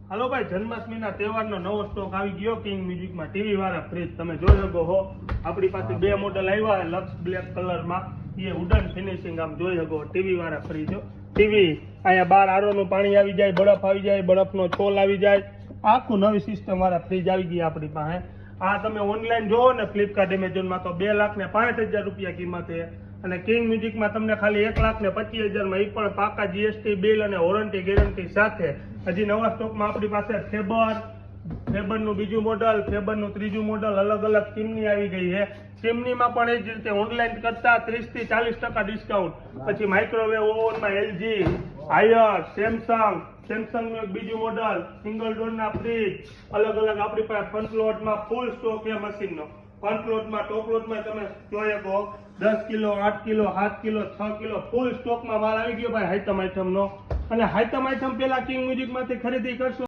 હાલો ભાઈ, જન્માષ્ટમીના તહેવારનો નવો સ્ટોક આવી ગયો કિંગ મ્યુઝિકમાં. ટીવી વાળા ફ્રીજ તમે જોઈ શકો છો. આપણી પાસે બે મોડેલ આવ્યા લક્સ બ્લેક કલરમાં. એ વુડન ફિનિશિંગ આમ જોઈ શકો. ટીવી વાળા ફ્રીજ ટીવી અહીંયા બાર આરોનું પાણી આવી જાય, બરફ આવી જાય, બરફનો છોલ આવી જાય, આખું નવી સિસ્ટમ વાળા ફ્રીજ આવી ગઈ આપણી પાસે. આ તમે ઓનલાઈન જોવો ને ફ્લિપકાર્ટ એમેઝોનમાં તો 2,05,000 રૂપિયા કિંમત છે. અને કિંગ મ્યુઝિકમાં તમને ખાલી 1,25,000 એ પણ પાકા જીએસટી બિલ અને વોરંટી ગેરંટી સાથે. હજી નવા સ્ટોકમાં આપણી પાસે ફેબરનું બીજું મોડલ, ફેબરનું ત્રીજું મોડલ, અલગ અલગ ચીમની આવી ગઈ છે. ચીમનીમાં પણ એ જ રીતે ઓનલાઈન કરતા 30 થી 40% ડિસ્કાઉન્ટ. પછી માઇક્રોવેવ ઓવનમાં એલજી, હાયર, સેમસંગનું એક બીજું મોડલ, સિંગલ ડોરના ફ્રીજ, અલગ અલગ આપણી પાસે ફ્રન્ટ લોડમાં ફૂલ સ્ટોક છે મશીનનો. ફ્રન્ટ લોડમાં ટોપ લોડમાં તમે જોઈ શકો 10 કિલો, 8 કિલો, 7 કિલો, 6 કિલો ફૂલ સ્ટોકમાં માલ આવી ગયો ભાઈ હાઈટમ આઈટમનો. અને હાઈટમ આઈટમ પેલા કિંગ મ્યુઝિકમાંથી ખરીદી કરશો